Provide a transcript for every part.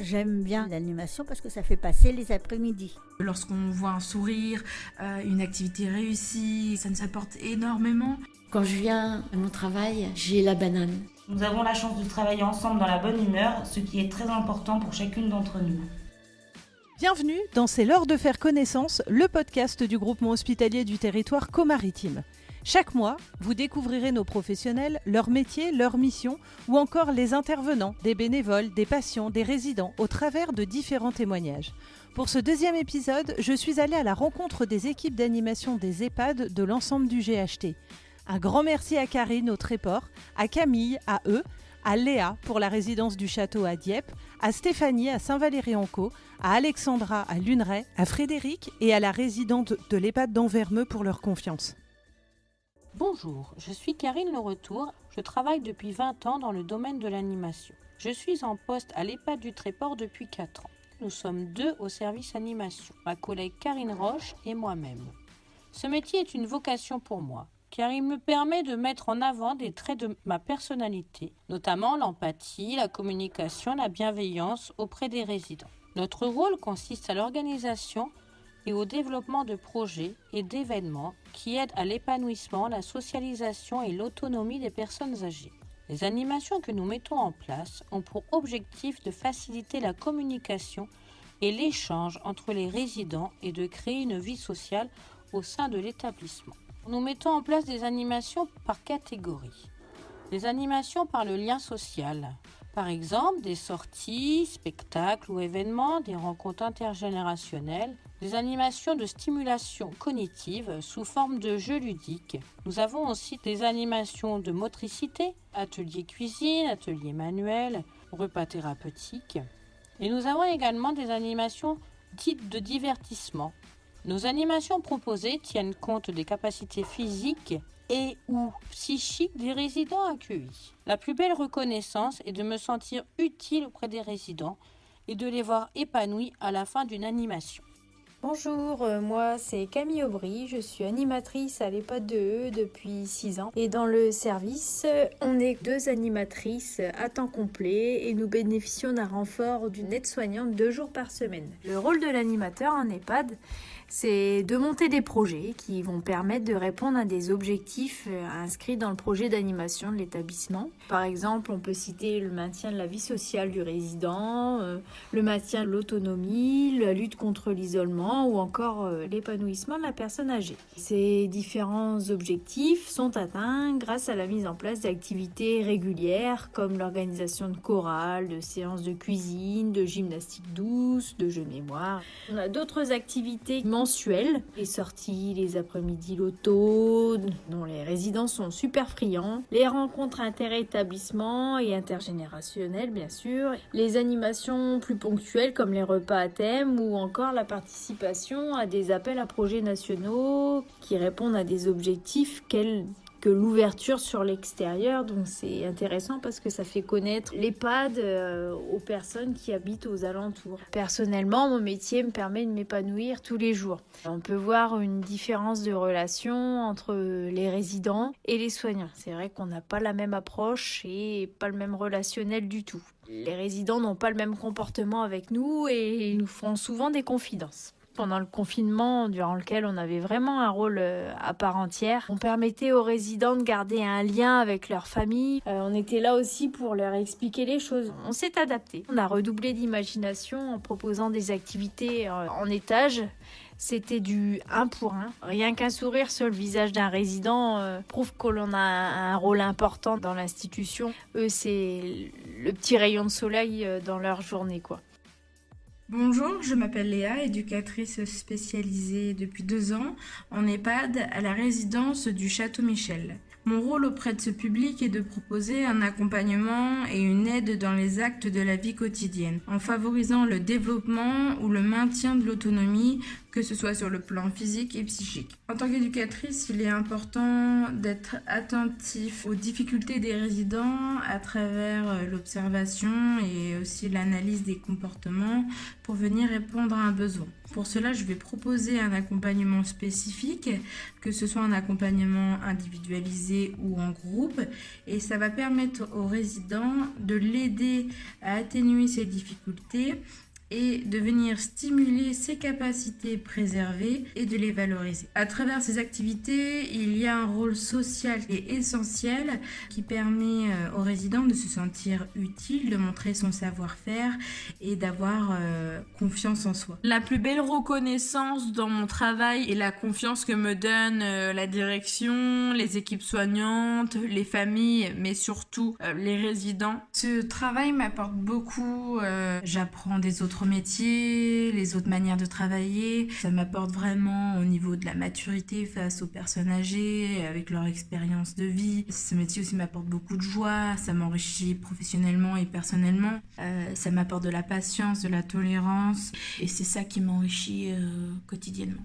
J'aime bien l'animation parce que ça fait passer les après-midi. Lorsqu'on voit un sourire, une activité réussie, ça nous apporte énormément. Quand je viens à mon travail, j'ai la banane. Nous avons la chance de travailler ensemble dans la bonne humeur, ce qui est très important pour chacune d'entre nous. Bienvenue dans C'est l'heure de faire connaissance, le podcast du groupement hospitalier du territoire Caux-Maritime. Chaque mois, vous découvrirez nos professionnels, leur métier, leur mission ou encore les intervenants, des bénévoles, des patients, des résidents au travers de différents témoignages. Pour ce deuxième épisode, je suis allée à la rencontre des équipes d'animation des EHPAD de l'ensemble du GHT. Un grand merci à Karine au Tréport, à Camille, à eux, à Léa pour la résidence du château à Dieppe, à Stéphanie à Saint-Valery-en-Caux, à Alexandra à Luneray, à Frédéric et à la résidente de l'EHPAD d'Anvermeux pour leur confiance. Bonjour, je suis Karine Le Retour, je travaille depuis 20 ans dans le domaine de l'animation. Je suis en poste à l'EHPAD du Tréport depuis 4 ans. Nous sommes 2 au service animation, ma collègue Karine Roche et moi-même. Ce métier est une vocation pour moi, car il me permet de mettre en avant des traits de ma personnalité, notamment l'empathie, la communication, la bienveillance auprès des résidents. Notre rôle consiste à l'organisation et au développement de projets et d'événements qui aident à l'épanouissement, la socialisation et l'autonomie des personnes âgées. Les animations que nous mettons en place ont pour objectif de faciliter la communication et l'échange entre les résidents et de créer une vie sociale au sein de l'établissement. Nous mettons en place des animations par catégorie. Les animations par le lien social. Par exemple, des sorties, spectacles ou événements, des rencontres intergénérationnelles, des animations de stimulation cognitive sous forme de jeux ludiques. Nous avons aussi des animations de motricité, ateliers cuisine, ateliers manuels, repas thérapeutiques. Et nous avons également des animations dites de divertissement. Nos animations proposées tiennent compte des capacités physiques et ou psychiques des résidents accueillis. La plus belle reconnaissance est de me sentir utile auprès des résidents et de les voir épanouis à la fin d'une animation. Bonjour, moi c'est Camille Aubry, je suis animatrice à l'EHPAD de E depuis 6 ans et dans le service, on est 2 animatrices à temps complet et nous bénéficions d'un renfort d'une aide-soignante 2 jours par semaine. Le rôle de l'animateur en EHPAD, c'est de monter des projets qui vont permettre de répondre à des objectifs inscrits dans le projet d'animation de l'établissement. Par exemple, on peut citer le maintien de la vie sociale du résident, le maintien de l'autonomie, la lutte contre l'isolement ou encore l'épanouissement de la personne âgée. Ces différents objectifs sont atteints grâce à la mise en place d'activités régulières comme l'organisation de chorales, de séances de cuisine, de gymnastique douce, de jeux de mémoire. On a d'autres activités mensuelles, les sorties, les après-midi loto, dont les résidents sont super friands, les rencontres inter-établissements et intergénérationnelles bien sûr, les animations plus ponctuelles comme les repas à thème ou encore la participation à des appels à projets nationaux qui répondent à des objectifs que l'ouverture sur l'extérieur, donc c'est intéressant parce que ça fait connaître l'EHPAD aux personnes qui habitent aux alentours. Personnellement, mon métier me permet de m'épanouir tous les jours. On peut voir une différence de relation entre les résidents et les soignants. C'est vrai qu'on n'a pas la même approche et pas le même relationnel du tout. Les résidents n'ont pas le même comportement avec nous et ils nous font souvent des confidences. Pendant le confinement, durant lequel on avait vraiment un rôle à part entière, on permettait aux résidents de garder un lien avec leur famille. On était là aussi pour leur expliquer les choses. On s'est adapté. On a redoublé d'imagination en proposant des activités en étage. C'était du 1 pour 1. Rien qu'un sourire sur le visage d'un résident prouve que l'on a un rôle important dans l'institution. Eux, c'est le petit rayon de soleil dans leur journée, quoi. Bonjour, je m'appelle Léa, éducatrice spécialisée depuis 2 ans en EHPAD à la résidence du Château Michel. Mon rôle auprès de ce public est de proposer un accompagnement et une aide dans les actes de la vie quotidienne, en favorisant le développement ou le maintien de l'autonomie, que ce soit sur le plan physique et psychique. En tant qu'éducatrice, il est important d'être attentif aux difficultés des résidents à travers l'observation et aussi l'analyse des comportements pour venir répondre à un besoin. Pour cela, je vais proposer un accompagnement spécifique, que ce soit un accompagnement individualisé ou en groupe, et ça va permettre aux résidents de l'aider à atténuer ses difficultés et de venir stimuler ses capacités préservées et de les valoriser. À travers ces activités, il y a un rôle social et essentiel qui permet aux résidents de se sentir utiles, de montrer son savoir-faire et d'avoir confiance en soi. La plus belle reconnaissance dans mon travail est la confiance que me donne la direction, les équipes soignantes, les familles, mais surtout les résidents. Ce travail m'apporte beaucoup, j'apprends des autres métiers, les autres manières de travailler. Ça m'apporte vraiment au niveau de la maturité face aux personnes âgées, avec leur expérience de vie. Ce métier aussi m'apporte beaucoup de joie, ça m'enrichit professionnellement et personnellement. Ça m'apporte de la patience, de la tolérance, et c'est ça qui m'enrichit quotidiennement.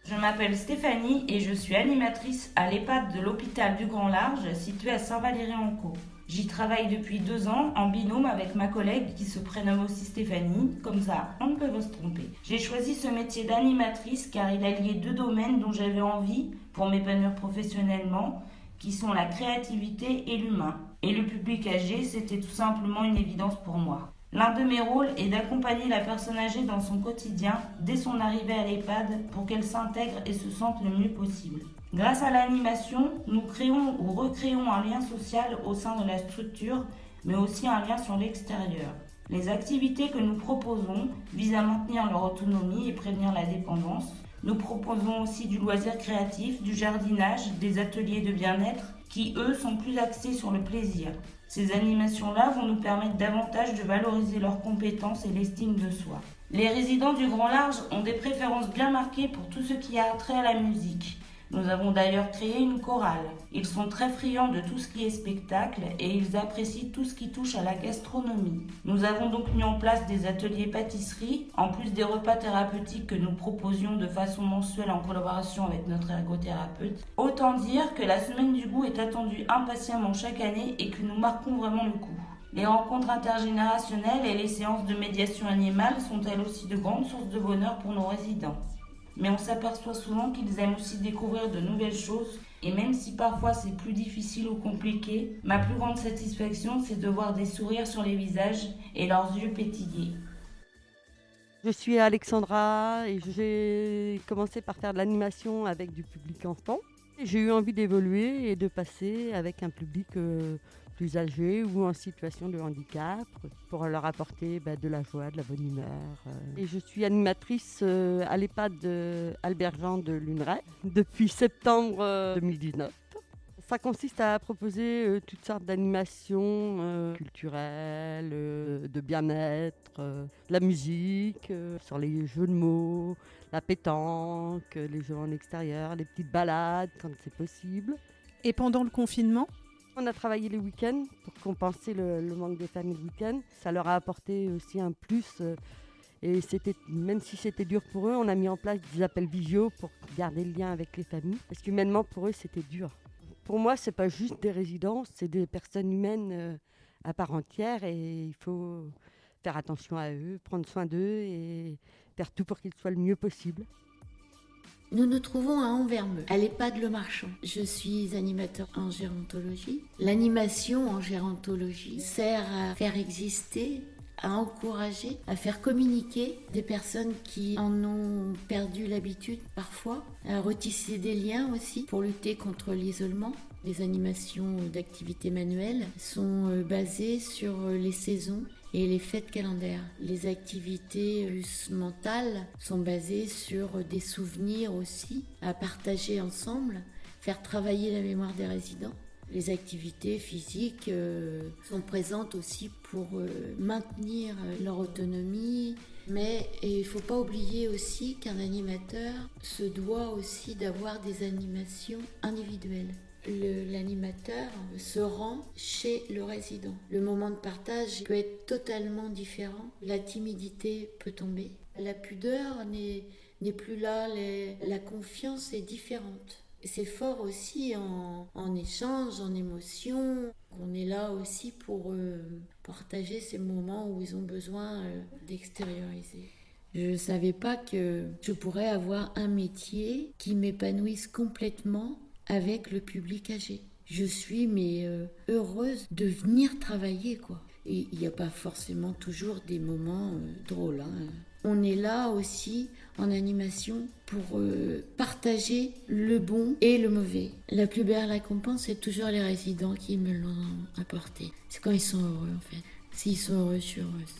Je m'appelle Stéphanie et je suis animatrice à l'EHPAD de l'hôpital du Grand Large, situé à Saint-Valery-en-Caux. J'y travaille depuis 2 ans en binôme avec ma collègue qui se prénomme aussi Stéphanie, comme ça on ne peut pas se tromper. J'ai choisi ce métier d'animatrice car il alliait 2 domaines dont j'avais envie pour m'épanouir professionnellement, qui sont la créativité et l'humain. Et le public âgé, c'était tout simplement une évidence pour moi. L'un de mes rôles est d'accompagner la personne âgée dans son quotidien dès son arrivée à l'EHPAD pour qu'elle s'intègre et se sente le mieux possible. Grâce à l'animation, nous créons ou recréons un lien social au sein de la structure, mais aussi un lien sur l'extérieur. Les activités que nous proposons visent à maintenir leur autonomie et prévenir la dépendance. Nous proposons aussi du loisir créatif, du jardinage, des ateliers de bien-être qui, eux, sont plus axés sur le plaisir. Ces animations-là vont nous permettre davantage de valoriser leurs compétences et l'estime de soi. Les résidents du Grand Large ont des préférences bien marquées pour tout ce qui a trait à la musique. Nous avons d'ailleurs créé une chorale. Ils sont très friands de tout ce qui est spectacle et ils apprécient tout ce qui touche à la gastronomie. Nous avons donc mis en place des ateliers pâtisserie, en plus des repas thérapeutiques que nous proposions de façon mensuelle en collaboration avec notre ergothérapeute. Autant dire que la semaine du goût est attendue impatiemment chaque année et que nous marquons vraiment le coup. Les rencontres intergénérationnelles et les séances de médiation animale sont elles aussi de grandes sources de bonheur pour nos résidents. Mais on s'aperçoit souvent qu'ils aiment aussi découvrir de nouvelles choses et même si parfois c'est plus difficile ou compliqué, ma plus grande satisfaction c'est de voir des sourires sur les visages et leurs yeux pétiller. Je suis Alexandra et j'ai commencé par faire de l'animation avec du public enfant. J'ai eu envie d'évoluer et de passer avec un public plus âgés ou en situation de handicap pour leur apporter de la joie, de la bonne humeur. Et je suis animatrice à l'EHPAD Albert-Jean de Luneray depuis septembre 2019. Ça consiste à proposer toutes sortes d'animations culturelles, de bien-être, de la musique, sur les jeux de mots, la pétanque, les jeux en extérieur, les petites balades quand c'est possible. Et pendant le confinement ? On a travaillé les week-ends pour compenser le manque des familles le week-end. Ça leur a apporté aussi un plus. Et même si c'était dur pour eux, on a mis en place des appels visio pour garder le lien avec les familles. Parce qu'humainement, pour eux, c'était dur. Pour moi, ce n'est pas juste des résidents, c'est des personnes humaines à part entière. Et il faut faire attention à eux, prendre soin d'eux et faire tout pour qu'ils soient le mieux possible. Nous nous trouvons à Anvermeux, à l'EHPAD Le Marchand. Je suis animateur en gérontologie. L'animation en gérontologie sert à faire exister, à encourager, à faire communiquer des personnes qui en ont perdu l'habitude parfois, à retisser des liens aussi pour lutter contre l'isolement. Les animations d'activités manuelles sont basées sur les saisons et les fêtes calendaires. Les activités plus mentales sont basées sur des souvenirs aussi à partager ensemble, faire travailler la mémoire des résidents. Les activités physiques sont présentes aussi pour maintenir leur autonomie, mais il ne faut pas oublier aussi qu'un animateur se doit aussi d'avoir des animations individuelles. L'animateur se rend chez le résident. Le moment de partage peut être totalement différent. La timidité peut tomber. La pudeur n'est n'est plus là, la confiance est différente. C'est fort aussi en échange, en émotion. On est là aussi pour partager ces moments où ils ont besoin d'extérioriser. Je ne savais pas que je pourrais avoir un métier qui m'épanouisse complètement avec le public âgé. Je suis heureuse de venir travailler, quoi. Et il n'y a pas forcément toujours des moments drôles. On est là aussi en animation pour partager le bon et le mauvais. La plus belle récompense, c'est toujours les résidents qui me l'ont apporté. C'est quand ils sont heureux, en fait. S'ils sont heureux, je suis heureuse.